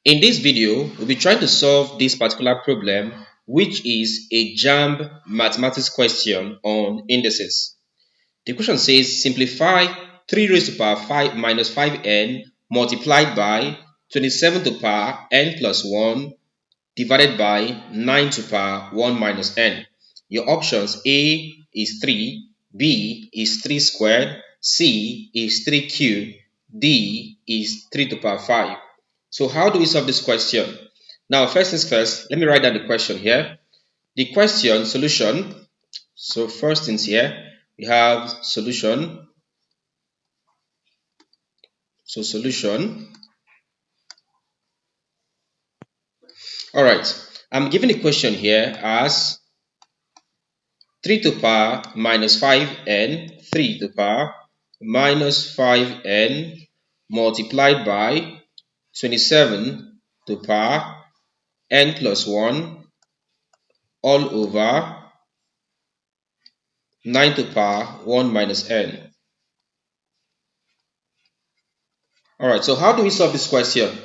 In this video, we'll be trying to solve this particular problem, which is a JAMB mathematics question on indices. The question says simplify 3 raised to the power 5 minus 5n multiplied by 27 to the power n plus 1 divided by 9 to the power 1 minus n. Your options: A is 3, B is 3 squared, C is 3 cubed, D is 3 to the power 5. So how do we solve this question? Now, first things first, let me write down the question here. The question solution. So first things here, we have solution. So solution. All right. I'm giving the question here as 3 to the power minus 5n, 3 to the power minus 5n multiplied by 27 to the power n plus 1 all over 9 to the power 1 minus n. Alright, so how do we solve this question?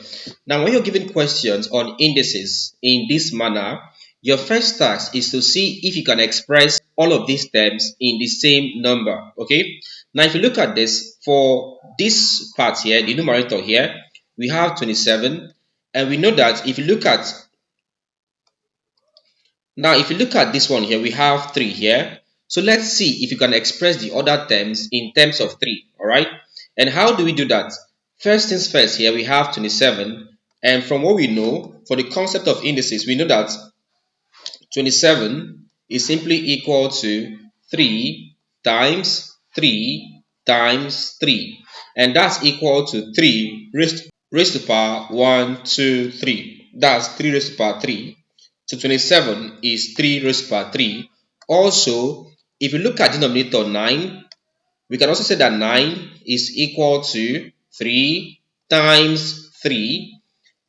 Now, when you're given questions on indices in this manner, your first task is to see if you can express all of these terms in the same number. Okay? Now, if you look at this, for this part here, the numerator here, we have 27. And we know that if you look at this one here, we have 3 here. So let's see if you can express the other terms in terms of 3. Alright? And how do we do that? First things first, here we have 27, and from what we know, for the concept of indices, we know that 27 is simply equal to 3 times 3 times 3, and that's equal to 3 raised to the power 1, 2, 3. That's 3 raised to the power 3. So 27 is 3 raised to the power 3. Also, if you look at denominator 9, we can also say that 9 is equal to 3 times 3,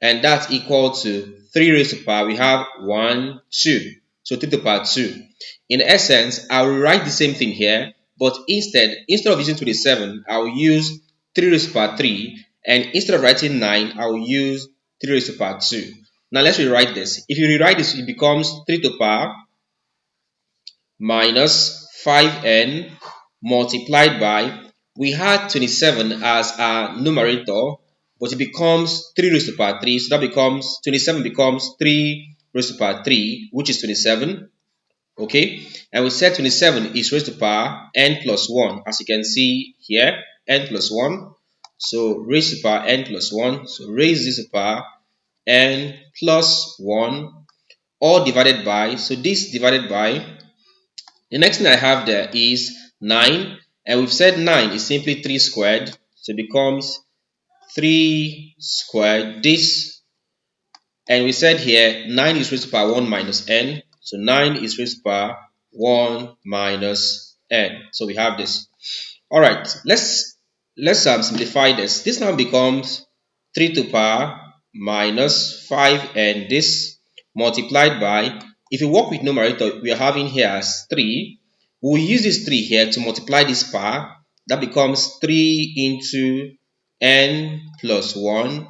and that's equal to 3 raised to the power, we have 1, 2. So 3 to the power 2. In essence, I will write the same thing here, but instead of using 27, I will use 3 raised to the power 3, and instead of writing 9, I will use 3 raised to the power 2. Now let's rewrite this. If you rewrite this, it becomes 3 to the power minus 5n multiplied by, we had 27 as our numerator, but it becomes 3 raised to the power 3. So that becomes 27 becomes 3 raised to the power 3, which is 27. Okay, and we said 27 is raised to the power n plus 1, as you can see here, n plus 1. So raised to the power n plus 1. So raise this to the power n plus 1, all divided by, so this divided by, the next thing I have there is 9, and we've said 9 is simply 3 squared, so it becomes 3 squared this, and we said here 9 is raised to the power 1 minus n, so 9 is raised to the power 1 minus n. So we have this. Alright, let's simplify this. This now becomes 3 to the power minus 5 and this multiplied by, if you work with numerator, we are having here as 3. We'll use this 3 here to multiply this power. That becomes 3 into n plus 1,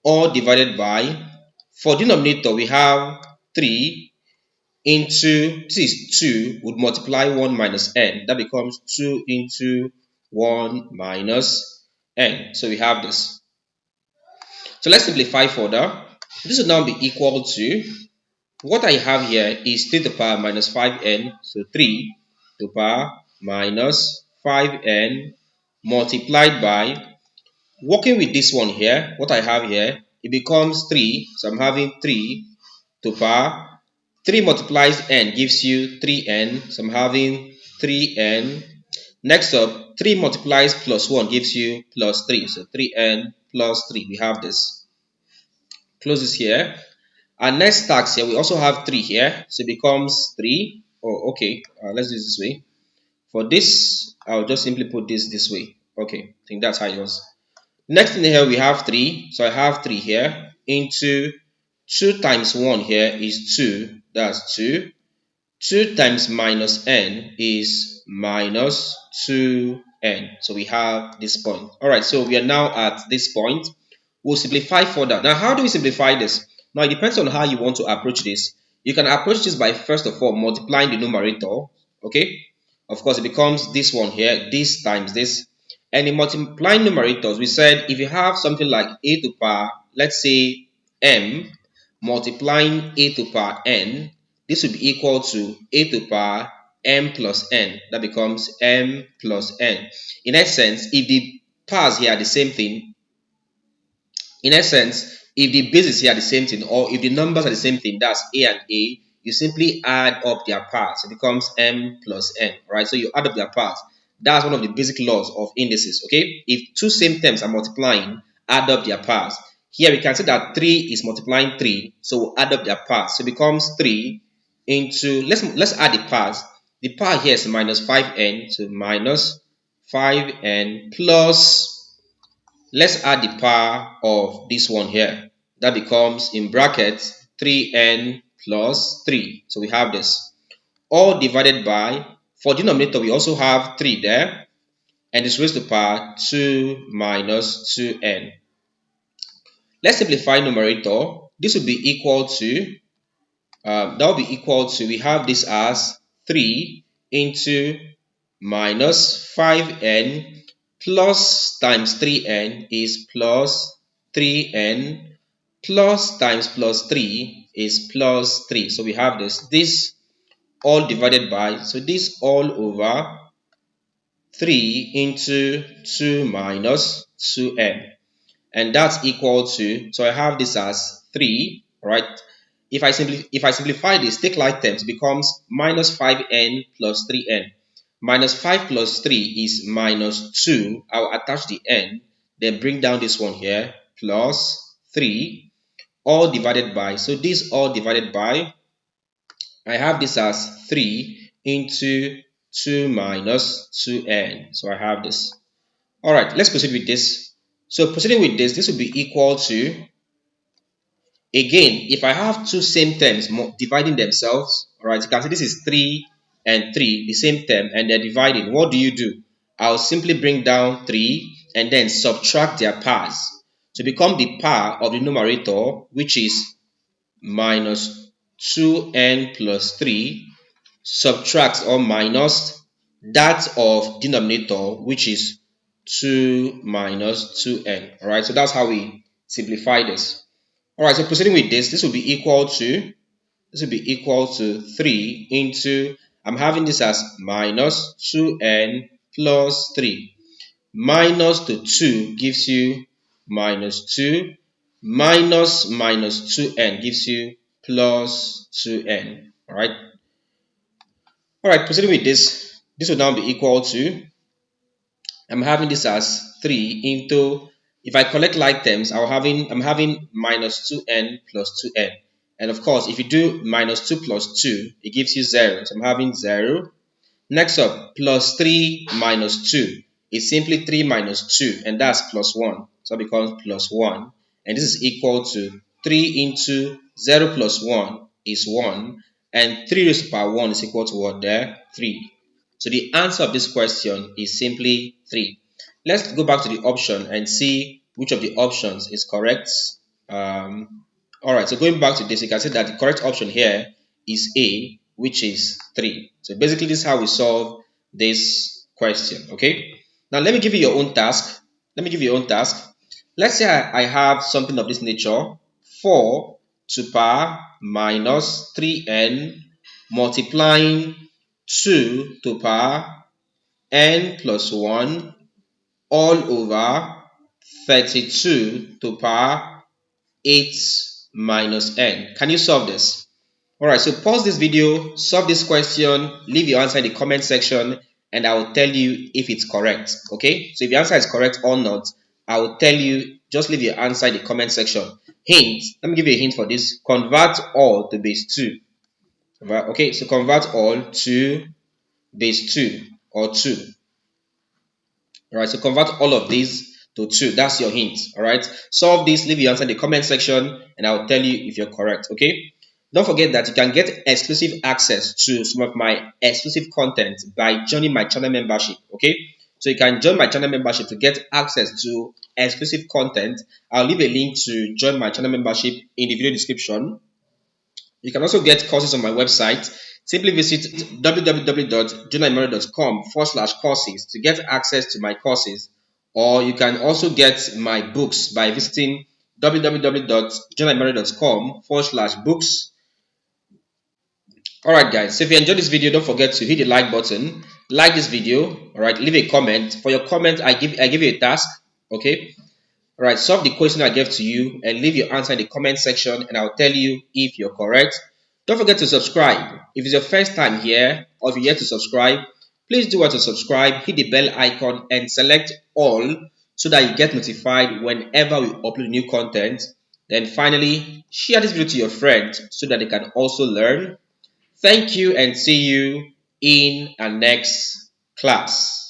all divided by, for denominator, we have 3 into, this is 2, would multiply 1 minus n. That becomes 2 into 1 minus n. So we have this. So let's simplify further. This will now be equal to, what I have here is 3 to the power minus 5n. So 3 to the power minus 5n multiplied by, working with this one here, what I have here, it becomes 3. So I'm having 3 to the power. 3 multiplies n gives you 3n. So I'm having 3n. Next up, 3 multiplies plus 1 gives you plus 3. So 3n plus 3. We have this. Close this here. Our next task here, we also have 3 here. So it becomes 3. Oh, okay. Let's do it this way. For this, I'll just simply put this way. Okay. I think that's how it was. Next in here, we have 3. So I have 3 here into 2 times 1 here is 2. That's 2. 2 times minus n is minus 2n. So we have this point. Alright, so we are now at this point. We'll simplify further. Now, how do we simplify this? Now, it depends on how you want to approach this. You can approach this by, first of all, multiplying the numerator. Okay? Of course, it becomes this one here, this times this. And in multiplying numerators, we said if you have something like a to power, let's say m, multiplying a to power n, this will be equal to a to power m plus n. That becomes m plus n. In essence, if the powers here are the same thing, if the bases here are the same thing, or if the numbers are the same thing, that's a and a, you simply add up their parts. It becomes m plus n, right? So you add up their parts. That's one of the basic laws of indices, okay? If two same terms are multiplying, add up their parts. Here we can say that 3 is multiplying 3, so we'll add up their parts. So it becomes 3 into, let's add the parts. The part here is minus 5n, so minus 5n plus, let's add the power of this one here. That becomes, in brackets, 3n plus 3. So we have this. All divided by, for denominator, we also have 3 there. And it's raised to power 2 minus 2n. Let's simplify numerator. This will be equal to, that will be equal to, we have this as 3 into minus 5n plus times 3n is plus 3n plus times plus 3 is plus 3. So we have this all divided by, so this all over 3 into 2 minus 2n. And that's equal to, so I have this as 3, right? If I simplify this, take like terms, it becomes minus 5n plus 3n. Minus 5 plus 3 is minus 2. I'll attach the n, then bring down this one here, plus 3, all divided by, so this all divided by, I have this as 3 into 2 minus 2n. So I have this. All right, let's proceed with this. So proceeding with this will be equal to, again, if I have two same terms dividing themselves, all right, you can see this is 3 and 3, the same term, and they're dividing. What do? I'll simply bring down 3 and then subtract their powers to become the power of the numerator, which is minus 2n plus 3, subtract or minus that of denominator, which is 2 minus 2n. All right, so that's how we simplify this. All right, so proceeding with this will be equal to, 3 into, I'm having this as minus 2n plus 3. Minus the 2 gives you minus 2. Minus 2n gives you plus 2n. All right. All right, proceeding with this will now be equal to, I'm having this as 3 into, if I collect like terms, I'm having minus 2n plus 2n. And of course, if you do minus 2 plus 2, it gives you 0. So I'm having 0. Next up, plus 3 minus 2 is simply 3 minus 2, and that's plus 1. So it becomes plus 1. And this is equal to 3 into 0 plus 1 is 1. And 3 raised to power 1 is equal to what there? 3. So the answer of this question is simply 3. Let's go back to the option and see which of the options is correct. Alright, so going back to this, you can see that the correct option here is A, which is 3. So basically this is how we solve this question, okay? Now let me give you your own task. Let's say I have something of this nature, 4 to power minus 3n multiplying 2 to power n plus 1 all over 32 to power 8 minus n. Can you solve this? Alright, so pause this video, solve this question, leave your answer in the comment section, and I will tell you if it's correct. Okay, so if your answer is correct or not, I will tell you. Just leave your answer in the comment section. Hint, let me give you a hint for this. Convert all to base 2. Okay, so convert all to base 2 or 2. Alright, so convert all of these to 2. That's your hint. Alright, solve this, leave your answer in the comment section, and I will tell you if you're correct. Okay, don't forget that you can get exclusive access to some of my exclusive content by joining my channel membership. Okay, So you can join my channel membership to get access to exclusive content. I'll leave a link to join my channel membership in the video description. You can also get courses on my website. Simply visit www.jonahimori.com/courses to get access to my courses. Or you can also get my books by visiting www.jonahimori.com/books. Alright guys, so if you enjoyed this video, don't forget to hit the like button, like this video, alright, leave a comment. For your comment, I give you a task, okay? Alright, solve the question I gave to you and leave your answer in the comment section and I'll tell you if you're correct. Don't forget to subscribe. If it's your first time here or if you're yet to subscribe, please do want to subscribe, hit the bell icon and select all so that you get notified whenever we upload new content. Then finally, share this video to your friends so that they can also learn. Thank you and see you in our next class.